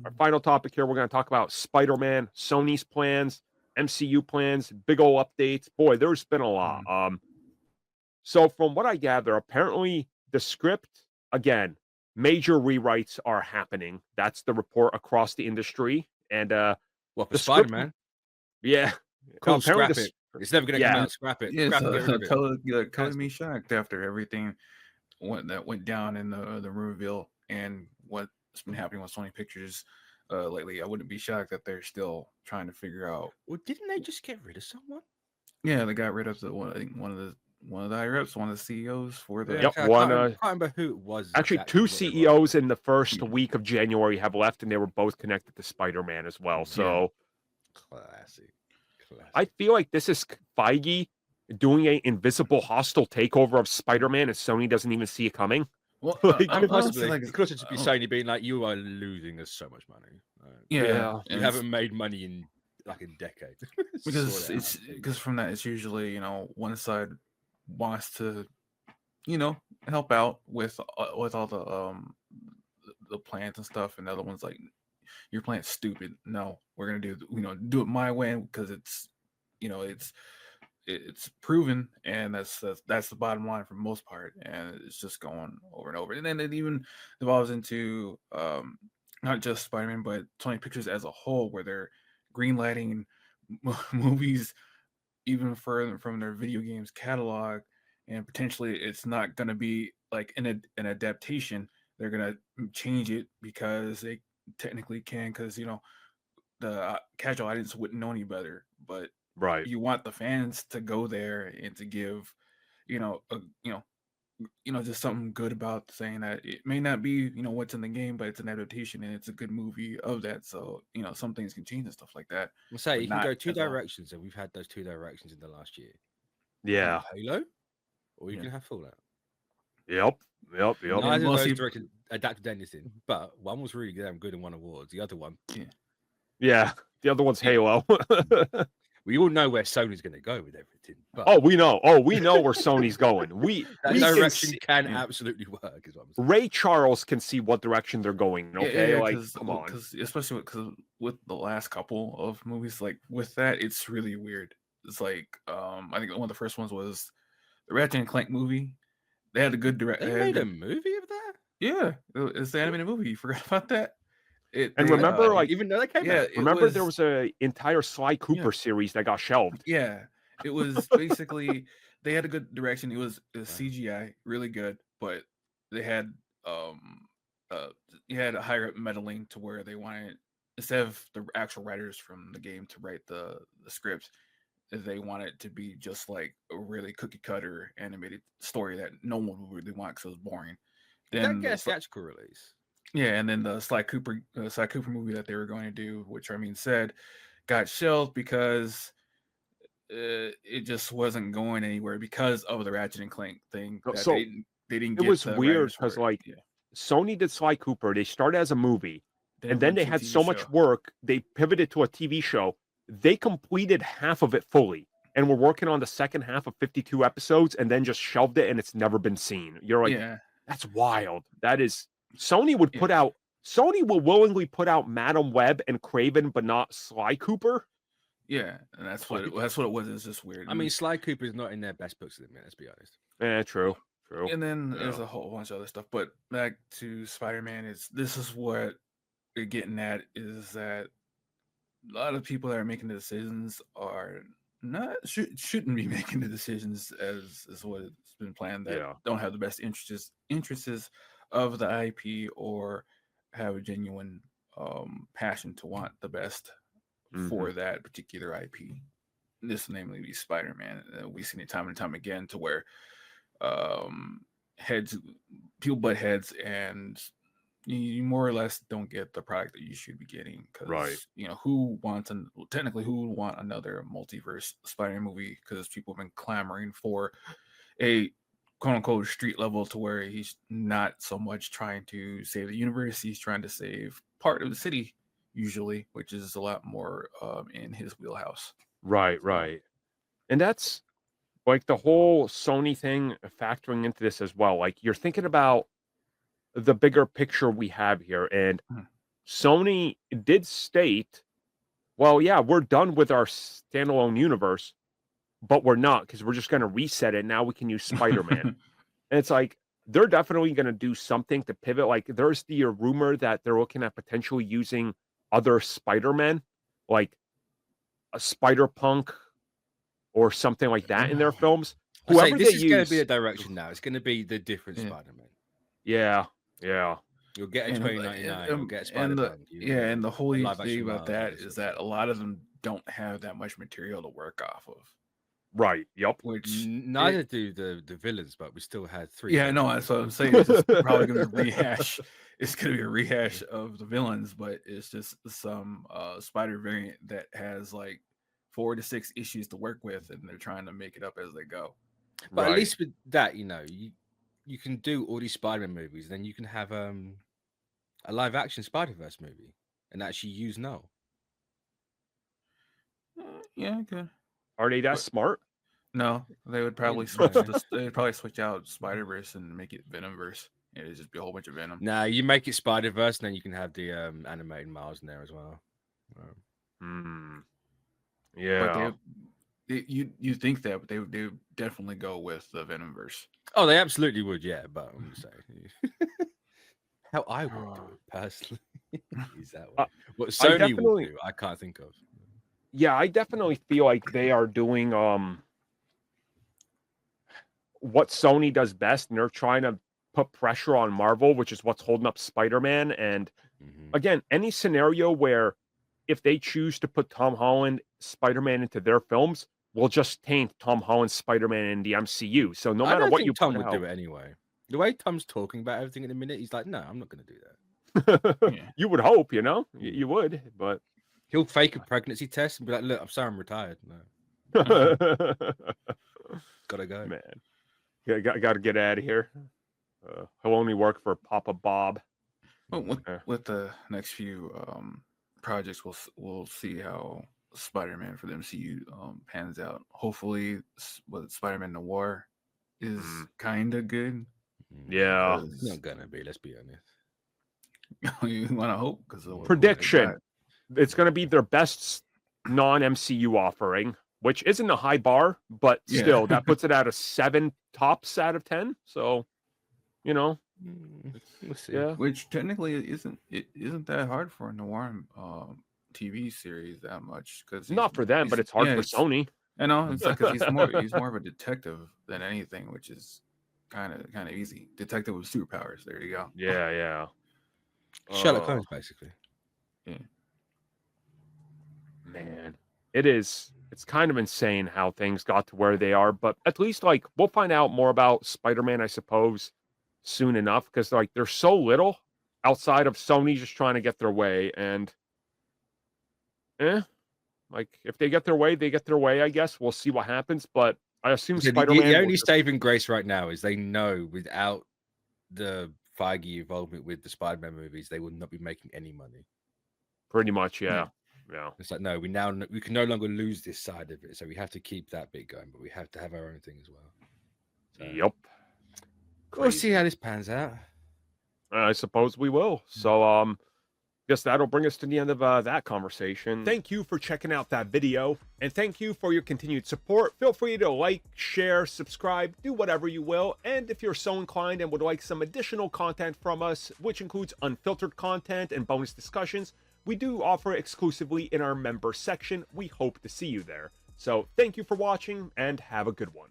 our final topic here, we're going to talk about Spider-Man, Sony's plans, MCU plans, big old updates. Boy, there's been a lot. So from what I gather, apparently the script, again, major rewrites are happening. That's the report across the industry. And Well, for the script, Spider-Man, yeah, cool, apparently scrap it. It's never going to come out. Scrap it. Yeah, Scrap it. Get rid of it. color me shocked after everything went down in the reveal and what's been happening with Sony Pictures lately. I wouldn't be shocked that they're still trying to figure out. Well, didn't they just get rid of someone? Yeah, they got rid of I think one of the higher ups, one of the CEOs for the. Yep, I can't remember who it was. Actually, exactly two what it CEOs was. in the first week of January have left, and they were both connected to Spider-Man as well. So Classic. I feel like this is Feige doing an invisible hostile takeover of Spider-Man, and Sony doesn't even see it coming. Well, And possibly, like, it could just be Sony being like, "You are losing us so much money. yeah, You haven't made money in like a decade." because from that it's usually one side wants to help out with all the plans and stuff, and the other one's like, your plan's stupid. No, we're gonna do it my way because it's it's proven, and that's the bottom line for the most part, and it's just going over and over. And then it even evolves into not just Spider-Man but Sony Pictures as a whole, where they're greenlighting movies even further from their video games catalog, and potentially it's not going to be like an adaptation. They're going to change it because they technically can, because the casual audience wouldn't know any better, but Right. you want the fans to go there and to give just something good about saying that it may not be what's in the game, but it's an adaptation and it's a good movie of that. So some things can change and stuff like that. I'll say but you can not go two as well. directions, and we've had those two directions in the last year. Yeah. Halo, or you Yeah. can have Fallout. Yep. Neither of well, those see- directed adapted anything, but one was really damn good and won awards. The other one, Yeah. The other one's Halo. we all know where Sony's going to go with everything. But Oh, we know. We know where Sony's going. that We can direction see- can absolutely work. Is what I'm saying. Ray Charles can see what direction they're going. Okay, Yeah, like come on. because especially with the last couple of movies, like with that, it's really weird. It's like I think one of the first ones was the Ratchet and Clank movie. They had a good They made a movie of that. Yeah, it's the animated movie. You forgot about that? Remember, like, even though they came yeah, out, remember there was a entire Sly Cooper series that got shelved. Yeah, it was basically they had a good direction. It was CGI, really good, but they had you had a higher up meddling to where they wanted, instead of the actual writers from the game to write the scripts, they want it to be just like a really cookie cutter animated story that no one would really want because it was boring. Then get a theatrical release. Yeah, and then the Sly Cooper movie that they were going to do, which Ramin said, got shelved because it just wasn't going anywhere because of the Ratchet and Clank thing. So they didn't. It Get was the weird writers for because it. like Sony did Sly Cooper. They started as a movie, and then went they to a had TV so much show. work. They pivoted to a TV show. They completed half of it fully, and we're working on the second half of 52 episodes, and then just shelved it, and it's never been seen. You're like, Yeah, that's wild. That is Sony would put out. Sony will willingly put out Madam Web and Craven, but not Sly Cooper. yeah, and that's what it was. It's just weird. I mean, Sly Cooper is not in their best books at the minute. Let's be honest. True. And then there's a whole bunch of other stuff. But back to Spider-Man, this is what they're getting at, is that a lot of people that are making the decisions are not shouldn't be making the decisions as what it's been planned, that don't have the best interests of the IP or have a genuine passion to want the best for that particular IP. This namely be Spider-Man. We've seen it time and time again to where people butt heads, and you more or less don't get the product that you should be getting, because who would want another multiverse Spider-Man movie, because people have been clamoring for a quote-unquote street level, to where he's not so much trying to save the universe, he's trying to save part of the city usually, which is a lot more in his wheelhouse. Right. And that's like the whole Sony thing factoring into this as well. Like, you're thinking about the bigger picture we have here, and Sony did state, well, yeah, we're done with our standalone universe, but we're not because we're just going to reset it. Now we can use Spider-Man. And it's like, they're definitely going to do something to pivot. Like, there's the rumor that they're looking at potentially using other Spider-Men, like a Spider-Punk or something like that in their films. Whoever this they is going use, to be a direction now. It's going to be the different Spider-Man. yeah. You'll get a 2099. You'll get a Spider-Man. And the whole live thing action about Miles that Morales is that a lot of them don't have that much material to work off of. Right. Yep. Which neither do the villains, but we still had 3. Yeah, no, that's what I'm saying. It's just probably going to rehash. It's going to be a rehash of the villains, but it's just some spider variant that has like 4 to 6 issues to work with, and they're trying to make it up as they go. But at least with that, you can do all these Spider-Man movies, then you can have a live action Spider-Verse movie and actually use Null. Yeah, okay. Are they that smart? No, they would probably switch. They'd probably switch out Spider-Verse and make it Venomverse. It'd just be a whole bunch of Venom. Nah, you make it Spider-Verse, and then you can have the animated Miles in there as well. Yeah. But you think that, but they would definitely go with the Venomverse. Oh, they absolutely would, yeah. But I'm just saying how I would do it personally is that way. What Sony would do, I can't think of. Yeah, I definitely feel like they are doing what Sony does best, and they're trying to put pressure on Marvel, which is what's holding up Spider-Man. And again, any scenario where if they choose to put Tom Holland Spider-Man into their films, will just taint Tom Holland's Spider-Man in the MCU. So no matter what you Tom put would out, do it anyway. The way Tom's talking about everything in a minute, he's like, no, I'm not going to do that. You would hope, you would, but he'll fake a pregnancy test and be like, look, I'm sorry, I'm retired. No. Gotta go. Man. Yeah, got to get out of here. He'll only work for Papa Bob. Well, with the next few projects, we'll see how Spider-Man for the MCU pans out. Hopefully, Spider-Man Noir is kind of good. Yeah, it's not gonna be. Let's be honest. You want to hope because prediction. It's going to be their best non-MCU offering, which isn't a high bar, but still, that puts it at a 7 tops out of 10. So, we'll see. Yeah, which technically isn't that hard for a noir TV series that much because not for them, but it's hard for Sony. I know it's like he's more of a detective than anything, which is kind of easy. Detective with superpowers. There you go. Yeah. Sherlock Holmes, basically. Yeah. Man, it's kind of insane how things got to where they are, but at least we'll find out more about Spider-Man, I suppose, soon enough, because there's so little outside of Sony just trying to get their way, and if they get their way, they get their way, I guess. We'll see what happens, but I assume Spider-Man... The only saving grace right now is they know without the Feige involvement with the Spider-Man movies, they will not be making any money. Pretty much, yeah. It's like, no, we can no longer lose this side of it, so we have to keep that bit going, but we have to have our own thing as well. So, yep. We'll see how this pans out. I suppose we will. So, guess that'll bring us to the end of that conversation. Thank you for checking out that video, and thank you for your continued support. Feel free to like, share, subscribe, do whatever you will. And if you're so inclined and would like some additional content from us, which includes unfiltered content and bonus discussions, we do offer exclusively in our member section. We hope to see you there. So thank you for watching and have a good one.